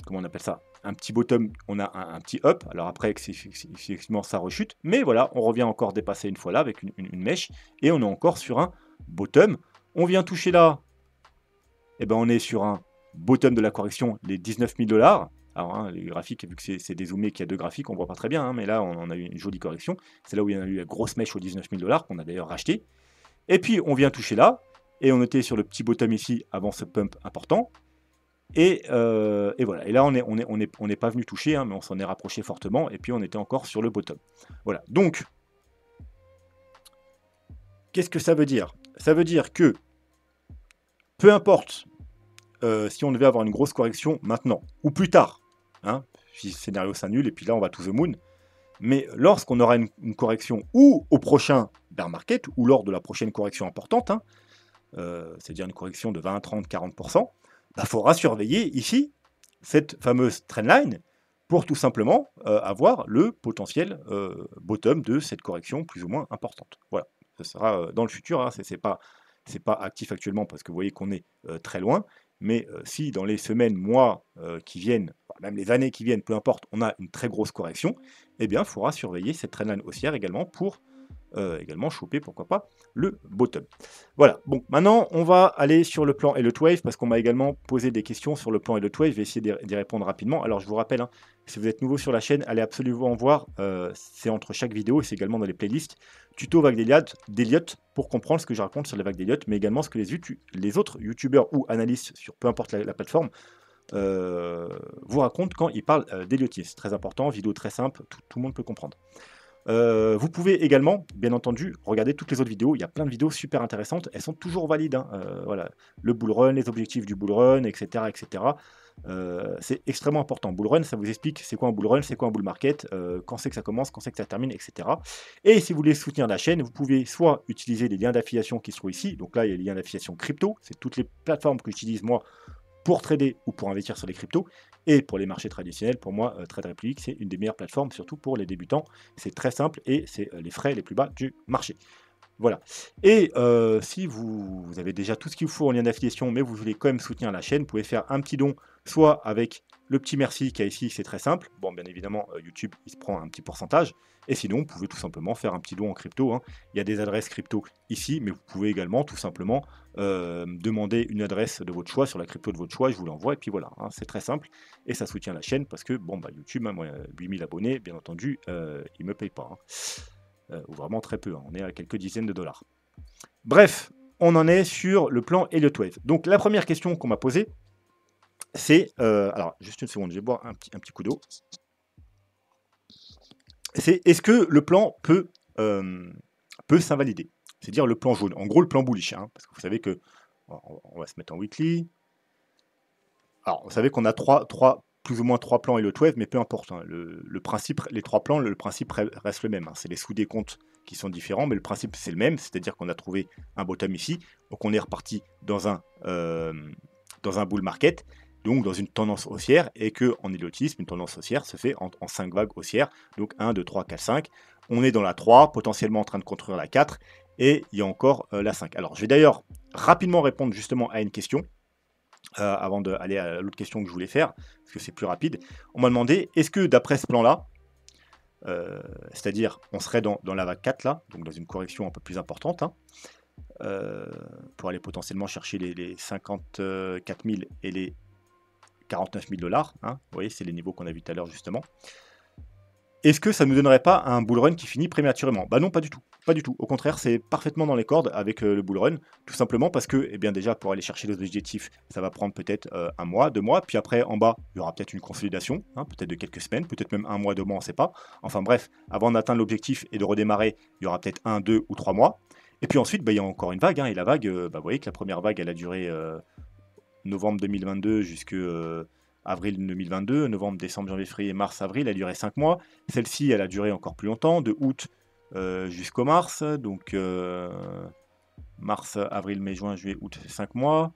comment on appelle ça, un petit bottom, on a un petit up. Alors après, effectivement, ça rechute. Mais voilà, on revient encore dépasser une fois là avec une mèche. Et on est encore sur un bottom. On vient toucher là. Et on est sur un bottom de la correction, les 19 000 $. Alors, hein, les graphiques, vu que c'est dézoomé, qu'il y a deux graphiques, on ne voit pas très bien. Hein, mais là, on a eu une jolie correction. C'est là où il y a eu la grosse mèche aux 19 000 $, qu'on a d'ailleurs racheté. Et puis, on vient toucher là. Et on était sur le petit bottom ici, avant ce pump important. Et voilà. Et là, on n'est pas venu toucher, hein, mais on s'en est rapproché fortement. Et puis, on était encore sur le bottom. Voilà. Donc, qu'est-ce que ça veut dire? Ça veut dire que, peu importe si on devait avoir une grosse correction maintenant, ou plus tard, hein, si le scénario s'annule, et puis là, on va to the moon. Mais lorsqu'on aura une correction, ou au prochain bear market, ou lors de la prochaine correction importante, hein, c'est-à-dire une correction de 20, 30, 40%, il faudra surveiller ici cette fameuse trendline pour tout simplement avoir le potentiel bottom de cette correction plus ou moins importante. Voilà, ce sera dans le futur, hein, c'est pas actif actuellement parce que vous voyez qu'on est très loin, mais si dans les semaines, mois qui viennent, même les années qui viennent, peu importe, on a une très grosse correction, eh bien il faudra surveiller cette trendline haussière également pour également choper, pourquoi pas, le bottom. Voilà, bon, maintenant on va aller sur le plan Elliott Wave parce qu'on m'a également posé des questions sur le plan Elliott Wave, je vais essayer d'y répondre rapidement. Alors je vous rappelle, hein, si vous êtes nouveau sur la chaîne, allez absolument voir, c'est entre chaque vidéo et c'est également dans les playlists, tuto vague d'Elliott pour comprendre ce que je raconte sur les vagues d'Elliott, mais également ce que les autres youtubeurs ou analystes sur peu importe la plateforme vous racontent quand ils parlent d'Elliotisme. C'est très important, vidéo très simple, tout le monde peut comprendre. Vous pouvez également, bien entendu, regarder toutes les autres vidéos. Il y a plein de vidéos super intéressantes. Elles sont toujours valides. Hein. Voilà. Le bull run, les objectifs du bull run, etc. etc. C'est extrêmement important. Bull run, ça vous explique c'est quoi un bull run, c'est quoi un bull market, quand c'est que ça commence, quand c'est que ça termine, etc. Et si vous voulez soutenir la chaîne, vous pouvez soit utiliser les liens d'affiliation qui se trouvent ici. Donc là, il y a les liens d'affiliation crypto. C'est toutes les plateformes que j'utilise moi pour trader ou pour investir sur les cryptos. Et pour les marchés traditionnels, pour moi, Trade Republic, c'est une des meilleures plateformes, surtout pour les débutants. C'est très simple et c'est les frais les plus bas du marché. Voilà. Et si vous avez déjà tout ce qu'il vous faut en lien d'affiliation, mais vous voulez quand même soutenir la chaîne, vous pouvez faire un petit don, soit avec le petit merci qu'il y a ici, c'est très simple. Bon, bien évidemment, YouTube, il se prend un petit pourcentage. Et sinon, vous pouvez tout simplement faire un petit don en crypto. Hein. Il y a des adresses crypto ici, mais vous pouvez également tout simplement demander une adresse de votre choix sur la crypto de votre choix. Je vous l'envoie et puis voilà. Hein, c'est très simple et ça soutient la chaîne parce que bon, YouTube, hein, moi, 8000 abonnés, bien entendu, il ne me paye pas. Hein. Ou vraiment très peu. Hein. On est à quelques dizaines de dollars. Bref, on en est sur le plan Elliott Wave. Donc la première question qu'on m'a posée, c'est... alors, juste une seconde, je vais boire un petit coup d'eau. C'est est-ce que le plan peut s'invalider? C'est-à-dire le plan jaune. En gros, le plan bullish. Hein, parce que vous savez que On va se mettre en weekly. Alors, vous savez qu'on a plus ou moins trois plans et le 12, mais peu importe. Hein. Le principe, les trois plans, le principe reste le même. Hein. C'est les sous-décomptes qui sont différents, mais le principe c'est le même, c'est-à-dire qu'on a trouvé un bottom ici, donc on est reparti dans un bull market, donc dans une tendance haussière, et que en idiotisme, une tendance haussière se fait en 5 vagues haussières, donc 1, 2, 3, 4, 5. On est dans la 3, potentiellement en train de construire la 4, et il y a encore la 5. Alors, je vais d'ailleurs rapidement répondre justement à une question, avant d'aller à l'autre question que je voulais faire, parce que c'est plus rapide. On m'a demandé, est-ce que d'après ce plan-là, c'est-à-dire on serait dans la vague 4 là, donc dans une correction un peu plus importante, hein, pour aller potentiellement chercher les 54 000 et les 49 000 $, hein, vous voyez, c'est les niveaux qu'on a vu tout à l'heure justement. Est-ce que ça ne nous donnerait pas un bull run qui finit prématurément? Bah non, pas du tout. Pas du tout. Au contraire, c'est parfaitement dans les cordes avec le bull run, tout simplement parce que, eh bien déjà, pour aller chercher les objectifs, ça va prendre peut-être 1 mois, 2 mois, puis après, en bas, il y aura peut-être une consolidation, hein, peut-être de quelques semaines, peut-être même 1 mois, 2 mois, on ne sait pas. Enfin bref, avant d'atteindre l'objectif et de redémarrer, il y aura peut-être 1, 2 ou 3 mois. Et puis ensuite, bah, il y a encore une vague, hein, et la vague, bah, vous voyez que la première vague, elle a duré novembre 2022 jusqu'à avril 2022, novembre, décembre, janvier, février, mars, avril, elle a duré 5 mois. Celle-ci, elle a duré encore plus longtemps, de août jusqu'au mars, donc mars, avril, mai, juin, juillet, août, 5 mois.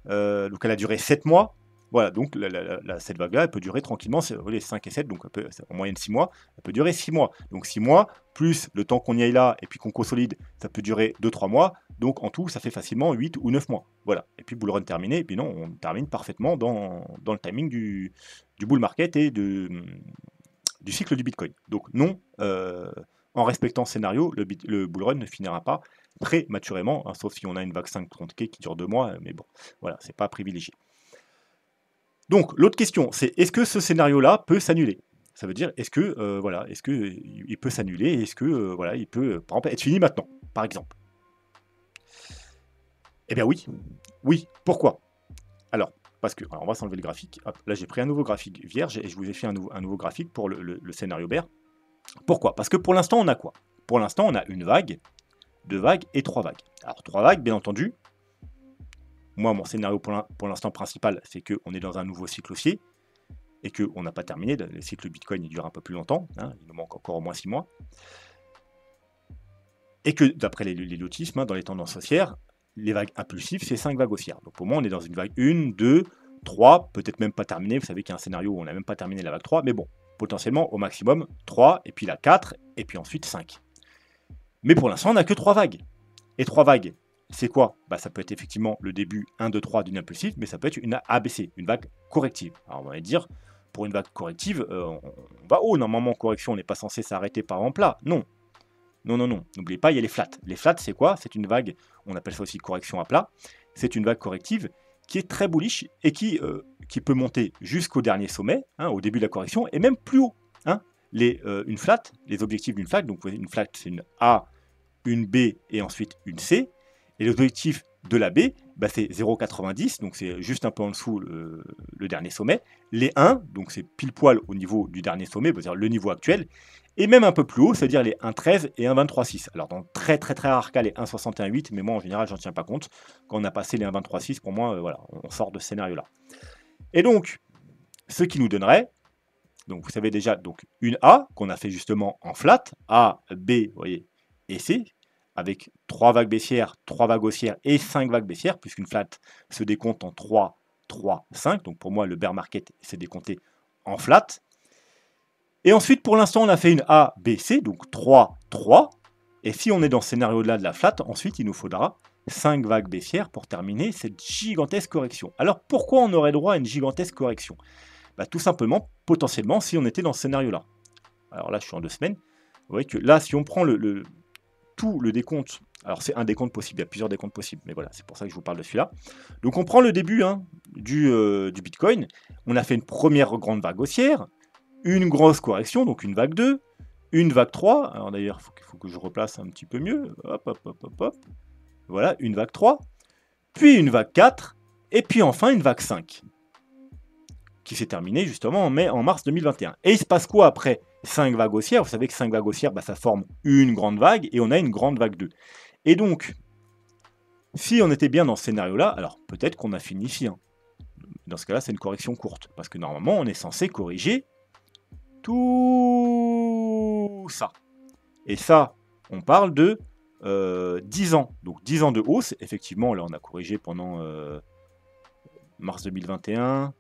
Donc elle a duré 7 mois. Voilà, donc cette vague-là, elle peut durer tranquillement, les 5 et 7, donc en moyenne 6 mois, elle peut durer 6 mois. Donc 6 mois, plus le temps qu'on y aille là, et puis qu'on consolide, ça peut durer 2-3 mois. Donc en tout, ça fait facilement 8 ou 9 mois. Voilà, et puis bull run terminé, et puis non, on termine parfaitement dans le timing du bull market et du cycle du Bitcoin. Donc non, en respectant ce scénario, le bull run ne finira pas prématurément, hein, sauf si on a une vague 5-30K qui dure 2 mois, mais bon, voilà, c'est pas privilégié. Donc l'autre question, c'est est-ce que ce scénario-là peut s'annuler? Ça veut dire est-ce que voilà, est-ce que il peut s'annuler? Est-ce que voilà, il peut par exemple être fini maintenant, par exemple? Eh bien oui, oui. Pourquoi? Alors parce que alors on va s'enlever le graphique. Hop, là j'ai pris un nouveau graphique vierge et je vous ai fait un nouveau graphique pour le scénario bear. Pourquoi? Parce que pour l'instant on a quoi? Pour l'instant on a une vague, 2 vagues et 3 vagues. Alors 3 vagues, bien entendu. Moi, mon scénario pour l'instant principal, c'est qu'on est dans un nouveau cycle haussier et qu'on n'a pas terminé. Le cycle Bitcoin, il dure un peu plus longtemps. Hein, il nous manque encore au moins 6 mois. Et que, d'après les lotismes, hein, dans les tendances haussières, les vagues impulsives, c'est 5 vagues haussières. Donc pour moi, on est dans une vague 1, 2, 3, peut-être même pas terminée. Vous savez qu'il y a un scénario où on n'a même pas terminé la vague 3, mais bon, potentiellement, au maximum, 3, et puis la 4, et puis ensuite 5. Mais pour l'instant, on n'a que 3 vagues. Et 3 vagues, c'est quoi? Bah, ça peut être effectivement le début 1, 2, 3 d'une impulsive, mais ça peut être une ABC, une vague corrective. Alors on va dire, pour une vague corrective, on va haut. Normalement, en correction, on n'est pas censé s'arrêter par en plat. Non. Non, non, non. N'oubliez pas, il y a les flats. Les flats, c'est quoi? C'est une vague, on appelle ça aussi correction à plat. C'est une vague corrective qui est très bullish et qui peut monter jusqu'au dernier sommet, hein, au début de la correction, et même plus haut. Hein. Une flat, les objectifs d'une flat, donc une flat, c'est une A, une B et ensuite une C. Et l'objectif de la B, bah, c'est 0,90, donc c'est juste un peu en dessous le dernier sommet. Les 1, donc c'est pile poil au niveau du dernier sommet, c'est-à-dire le niveau actuel. Et même un peu plus haut, c'est-à-dire les 1,13 et 1,23,6. Alors dans très rare cas, les 1,61,8, mais moi en général, j'en tiens pas compte. Quand on a passé les 1,23,6, pour moi, voilà, on sort de ce scénario-là. Et donc, ce qui nous donnerait, donc vous savez déjà, donc une A qu'on a fait justement en flat, A, B, vous voyez, et C, avec 3 vagues baissières, 3 vagues haussières et 5 vagues baissières, puisqu'une flat se décompte en 3, 3, 5. Donc pour moi, le bear market s'est décompté en flat. Et ensuite, pour l'instant, on a fait une A, B, C, donc 3, 3. Et si on est dans ce scénario-là de la flat, ensuite, il nous faudra 5 vagues baissières pour terminer cette gigantesque correction. Alors pourquoi on aurait droit à une gigantesque correction? Bah, tout simplement, potentiellement, si on était dans ce scénario-là. Alors là, je suis en 2 semaines. Vous voyez que là, si on prend tout le décompte, alors c'est un décompte possible, il y a plusieurs décomptes possibles, mais voilà, c'est pour ça que je vous parle de celui-là. Donc on prend le début du Bitcoin, on a fait une première grande vague haussière, une grosse correction, donc une vague 2, une vague 3, alors d'ailleurs, il faut que je replace un petit peu mieux, hop, hop, hop, hop, hop, voilà, une vague 3, puis une vague 4, et puis enfin une vague 5, qui s'est terminée justement en mars 2021. Et il se passe quoi après 5 vagues haussières? Vous savez que 5 vagues haussières, bah, ça forme une grande vague, et on a une grande vague 2. Et donc, Si on était bien dans ce scénario-là, alors peut-être qu'on a fini ici, hein. Dans ce cas-là, c'est une correction courte, parce que normalement, on est censé corriger tout ça. Et ça, on parle de 10 ans. Donc 10 ans de hausse. Effectivement, là, on a corrigé pendant mars 2021,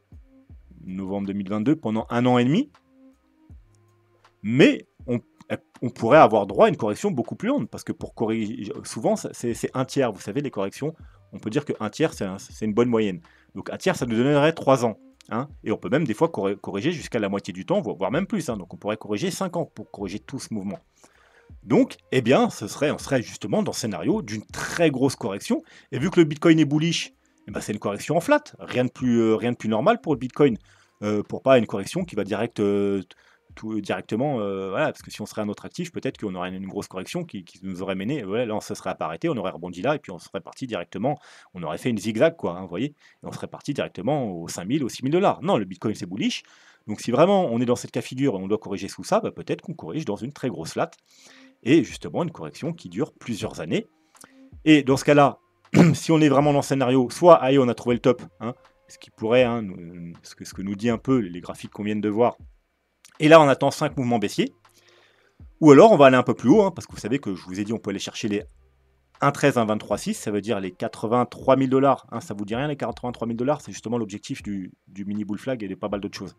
novembre 2022, pendant 1 an et demi. Mais on pourrait avoir droit à une correction beaucoup plus longue, parce que pour corriger, souvent, c'est un tiers. Vous savez, les corrections, on peut dire qu'un tiers, c'est une bonne moyenne. Donc un tiers, ça nous donnerait 3 ans. Hein, et on peut même des fois corriger jusqu'à la moitié du temps, voire même plus. Hein, donc on pourrait corriger 5 ans pour corriger tout ce mouvement. Donc, eh bien, on serait justement dans le scénario d'une très grosse correction. Et vu que le Bitcoin est bullish, eh ben, c'est une correction en flat. Rien de plus normal pour le Bitcoin. Pour pas une correction qui va directement, voilà, parce que si on serait un autre actif, peut-être qu'on aurait une grosse correction qui nous aurait mené, ouais, là on se serait pas arrêté, on aurait rebondi là, et puis on serait parti directement, on aurait fait une zigzag, quoi, hein, vous voyez, et on serait parti directement aux 5000, aux 6000 $. Non, le Bitcoin c'est bullish, donc si vraiment on est dans cette cas figure et on doit corriger sous ça, bah, peut-être qu'on corrige dans une très grosse flat, et justement une correction qui dure plusieurs années. Et dans ce cas-là, si on est vraiment dans le scénario, soit allez, on a trouvé le top, hein, ce qui pourrait, hein, ce que nous dit un peu les graphiques qu'on vient de voir, et là on attend 5 mouvements baissiers, ou alors on va aller un peu plus haut, hein, parce que vous savez que je vous ai dit on peut aller chercher les 1,13, 1,23,6, ça veut dire les 83 000 $, hein, ça vous dit rien les 83 000 $, c'est justement l'objectif du mini bull flag et de pas mal d'autres choses.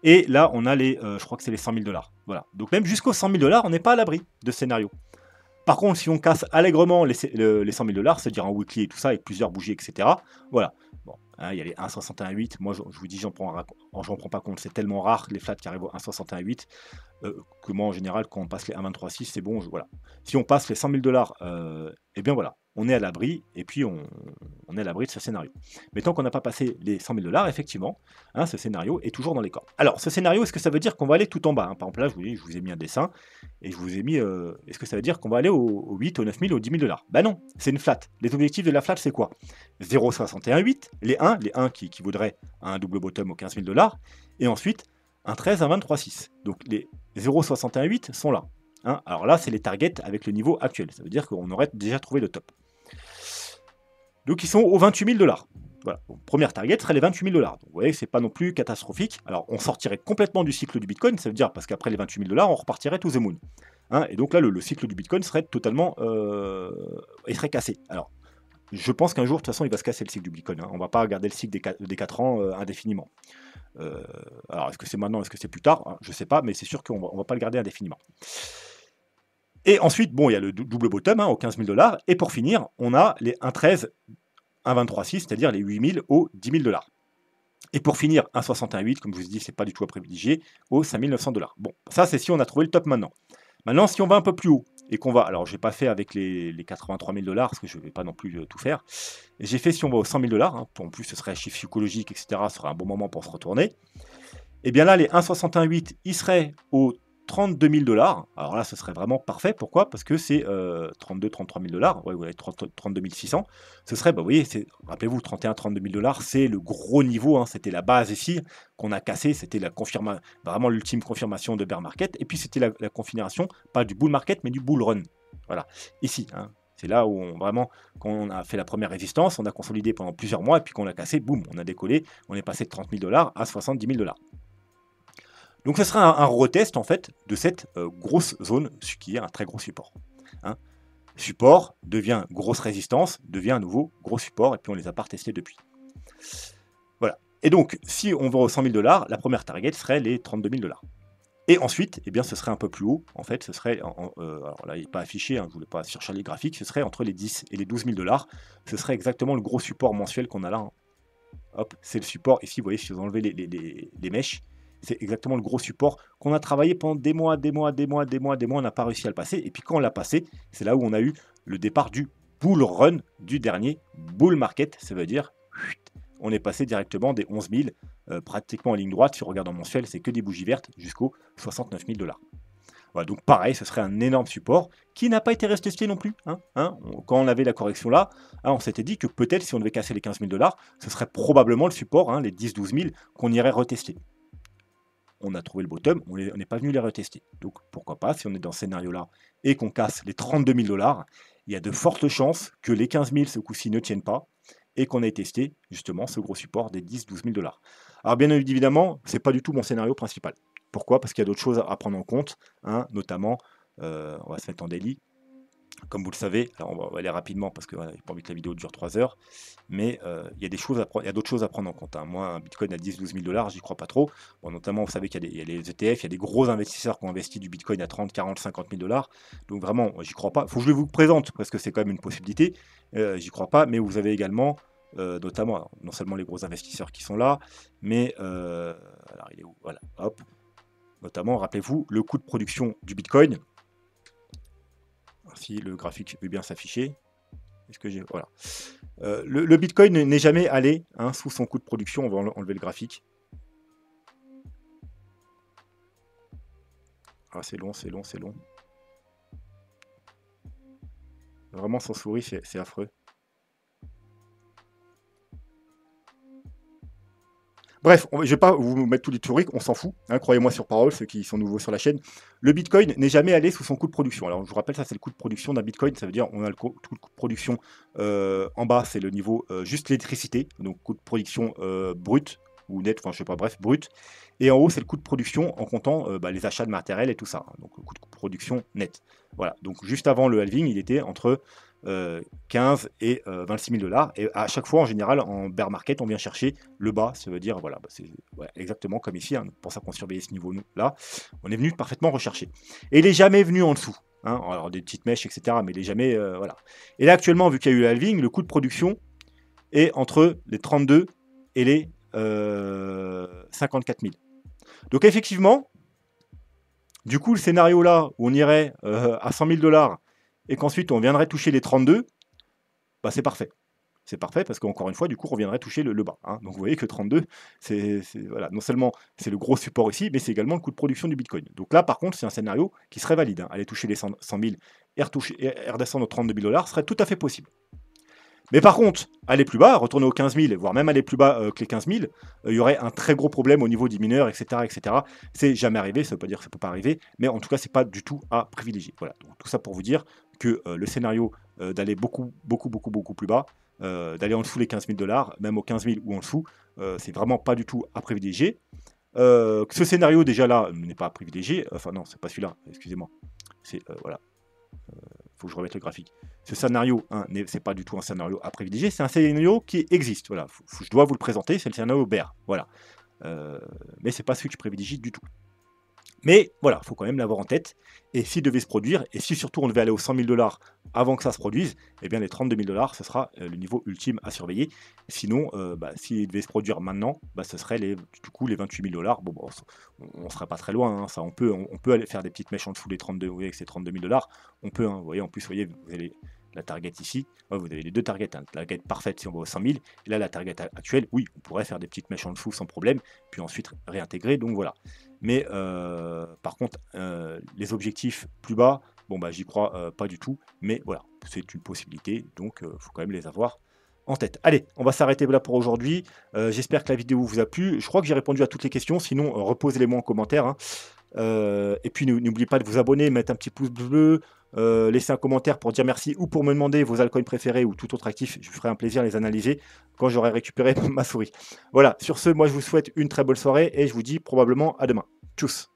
Et là, on a je crois que c'est les 100 000 $. Voilà. Donc même jusqu'aux 100 000 $, on n'est pas à l'abri de ce scénario. Par contre, si on casse allègrement les 100 000 $, c'est-à-dire en weekly et tout ça, avec plusieurs bougies, etc., voilà. Bon, hein, il y a les 1,61,8. Moi, je vous dis, j'en prends pas compte. C'est tellement rare les flats qui arrivent au 1,61,8 que moi, en général, quand on passe les 1,23,6, c'est bon. Voilà. Si on passe les 100 000 $, eh bien voilà, on est à l'abri et puis on est à l'abri de ce scénario. Mais tant qu'on n'a pas passé les 100 000 $, effectivement, hein, ce scénario est toujours dans les corps. Alors, ce scénario, est-ce que ça veut dire qu'on va aller tout en bas, hein? Par exemple, là, je vous ai mis un dessin et je vous ai mis. Est-ce que ça veut dire qu'on va aller au 8, au 9 000, au 10 000 $? Ben non, c'est une flat. Les objectifs de la flat, c'est quoi? 0,61,8, les 1 qui vaudraient un double bottom aux 15 000 $, et ensuite un 13 à 23,6. Donc les 0,61,8 sont là. Hein, alors là, c'est les targets avec le niveau actuel. Ça veut dire qu'on aurait déjà trouvé le top. Donc ils sont aux 28 000 $. Voilà. Donc, première target serait les 28 000 $. Donc, vous voyez, c'est pas non plus catastrophique. Alors on sortirait complètement du cycle du Bitcoin, ça veut dire parce qu'après les 28 000 $, on repartirait to the moon. Hein, et donc là, le cycle du Bitcoin serait totalement, il serait cassé. Alors je pense qu'un jour, de toute façon, il va se casser le cycle du Bitcoin. Hein. On ne va pas regarder le cycle des 4 ans indéfiniment. Alors, est-ce que c'est maintenant, est-ce que c'est plus tard? Je ne sais pas, mais c'est sûr qu'on ne va pas le garder indéfiniment. Et ensuite, bon, il y a le double bottom, hein, aux 15 000 $. Et pour finir, on a les 1,13, 1,23,6, c'est-à-dire les 8 000 aux 10 000 $. Et pour finir, 1,61,8, comme je vous ai dit, c'est pas du tout à privilégier, aux 5 900 $. Bon, ça, c'est si on a trouvé le top maintenant. Maintenant, si on va un peu plus haut, et qu'on va, alors je n'ai pas fait avec les 83 000 $, parce que je ne vais pas non plus tout faire, et j'ai fait si on va aux 100 000 $, hein, en plus ce serait un chiffre psychologique, etc., ce serait un bon moment pour se retourner, et bien là, les 1,61,8, ils seraient aux 32 000 $. Alors là, ce serait vraiment parfait. Pourquoi? Parce que c'est 33 000 $. Ouais, 32 600. Ce serait, bah, vous voyez, rappelez-vous, 32 000 $, c'est le gros niveau. Hein, c'était la base ici qu'on a cassé. C'était vraiment l'ultime confirmation de bear market. Et puis, c'était la confirmation, pas du bull market, mais du bull run. Voilà, ici. Hein, c'est là où quand on a fait la première résistance, on a consolidé pendant plusieurs mois. Et puis, qu'on l'a cassé, boum, on a décollé. On est passé de 30 000 $ à 70 000 $. Donc ce sera un retest en fait de cette grosse zone qui est un très gros support. Hein. Support devient grosse résistance, devient un nouveau gros support, et puis on ne les a pas retestés depuis. Voilà. Et donc, si on va aux 100 000 $, la première target serait les 32 000 $. Et ensuite, eh bien, ce serait un peu plus haut. En fait, ce serait, alors là, il n'est pas affiché, hein, je ne voulais pas chercher les graphiques, ce serait entre les 10 et les 12 000 $. Ce serait exactement le gros support mensuel qu'on a là. Hein. Hop, c'est le support. Ici, vous voyez, si vous enlevez les mèches, c'est exactement le gros support qu'on a travaillé pendant des mois, on n'a pas réussi à le passer. Et puis quand on l'a passé, c'est là où on a eu le départ du bull run du dernier bull market. Ça veut dire, on est passé directement des 11 000, pratiquement en ligne droite. Si on regarde en mensuel, c'est que des bougies vertes jusqu'aux 69 000 $. Voilà, donc pareil, ce serait un énorme support qui n'a pas été retesté non plus. Hein. Quand on avait la correction là, hein, on s'était dit que peut-être si on devait casser les 15 000 $, ce serait probablement le support, hein, les 10-12 000, qu'on irait retester. On a trouvé le bottom, on n'est pas venu les retester. Donc pourquoi pas, si on est dans ce scénario-là et qu'on casse les 32 000 $, il y a de fortes chances que les 15 000 ce coup-ci ne tiennent pas et qu'on ait testé justement ce gros support des 10-12 000 $. Alors bien évidemment, ce n'est pas du tout mon scénario principal. Pourquoi? Parce qu'il y a d'autres choses à prendre en compte, hein, notamment, on va se mettre en daily. Comme vous le savez, alors on va aller rapidement parce que voilà, j'ai pas envie que la vidéo dure 3 heures, mais il y a d'autres choses à prendre en compte, hein. Moi, un Bitcoin à 10-12 000 $, j'y crois pas trop. Bon, notamment, vous savez qu'il y a les ETF, il y a des gros investisseurs qui ont investi du Bitcoin à 30, 40, 50 000 $. Donc vraiment, j'y crois pas. Il faut que je vous le présente parce que c'est quand même une possibilité. J'y crois pas, mais vous avez également, notamment, alors, non seulement les gros investisseurs qui sont là, mais alors il est où? Voilà, hop. Notamment, rappelez-vous, le coût de production du Bitcoin. Si le graphique veut bien s'afficher. Est-ce que j'ai... Voilà. Le Bitcoin n'est jamais allé, hein, sous son coût de production. On va enlever le graphique. Ah, c'est long, c'est long, c'est long. Vraiment, sans souris, c'est affreux. Bref, je ne vais pas vous mettre tout l'historique, on s'en fout, hein, croyez-moi sur parole, ceux qui sont nouveaux sur la chaîne. Le Bitcoin n'est jamais allé sous son coût de production. Alors je vous rappelle, ça c'est le coût de production d'un Bitcoin, ça veut dire on a le coût de production en bas, c'est le niveau juste l'électricité, donc coût de production brut, ou net, enfin je sais pas, bref, brut. Et en haut, c'est le coût de production en comptant les achats de matériel et tout ça, hein, donc le coût de production net. Voilà, donc juste avant le halving, il était entre 15 et 26 000 $. Et à chaque fois, en général, en bear market, on vient chercher le bas. Ça veut dire, voilà, c'est exactement comme ici. Hein, pour ça qu'on surveillait ce niveau-là. On est venu parfaitement rechercher. Et il n'est jamais venu en dessous. Hein, alors des petites mèches, etc. Mais il n'est jamais... voilà. Et là, actuellement, vu qu'il y a eu le halving, le coût de production est entre les 32 et les 54 000. Donc effectivement, du coup, le scénario là, où on irait à 100 000 $ et qu'ensuite on viendrait toucher les 32, bah c'est parfait. C'est parfait parce qu'encore une fois, du coup, on reviendrait toucher le bas. Hein. Donc vous voyez que 32, voilà, non seulement c'est le gros support ici, mais c'est également le coût de production du Bitcoin. Donc là, par contre, c'est un scénario qui serait valide. Hein. Aller toucher les 100 000 et redescendre aux 32 000 $ serait tout à fait possible. Mais par contre, aller plus bas, retourner aux 15 000, voire même aller plus bas que les 15 000, il y aurait un très gros problème au niveau des mineurs, etc. etc. C'est jamais arrivé, ça ne veut pas dire que ça ne peut pas arriver, mais en tout cas, c'est pas du tout à privilégier. Voilà, donc, tout ça pour vous dire que le scénario d'aller beaucoup plus bas, d'aller en dessous les 15 000 $, même aux 15 000 ou en dessous, c'est vraiment pas du tout à privilégier. Ce scénario déjà là n'est pas à privilégier, enfin non, c'est pas celui-là, excusez-moi. C'est voilà. Faut que je remette le graphique. Ce scénario, hein, c'est pas du tout un scénario à privilégier, c'est un scénario qui existe. Voilà, je dois vous le présenter, c'est le scénario bear. Voilà. Mais c'est pas celui que je privilégie du tout. Mais voilà, il faut quand même l'avoir en tête. Et s'il devait se produire, et si surtout on devait aller aux 100 000 $ avant que ça se produise, eh bien les 32 000 $, ce sera le niveau ultime à surveiller. Sinon, s'il devait se produire maintenant, ce serait du coup les 28 000 $. Bon, on ne serait pas très loin. Hein, ça, on peut aller faire des petites mèches en dessous des 32, vous voyez, avec ces 32 000 $. On peut, hein, vous voyez, en plus, vous voyez, vous avez la target ici. Ouais, vous avez les deux targets. Hein, la target parfaite si on va aux 100 000. Et là, la target actuelle, oui, on pourrait faire des petites mèches en dessous sans problème. Puis ensuite réintégrer. Donc voilà. Mais par contre, les objectifs plus bas, bon j'y crois pas du tout, mais voilà, c'est une possibilité, donc il faut quand même les avoir en tête. Allez, on va s'arrêter là pour aujourd'hui. J'espère que la vidéo vous a plu. Je crois que j'ai répondu à toutes les questions, sinon reposez-les-moi en commentaire. Hein. Et puis n'oubliez pas de vous abonner, mettre un petit pouce bleu, laisser un commentaire pour dire merci ou pour me demander vos altcoins préférés ou tout autre actif. Je ferai un plaisir à les analyser quand j'aurai récupéré ma souris. Voilà, sur ce, moi je vous souhaite une très bonne soirée et je vous dis probablement à demain. Tchuss.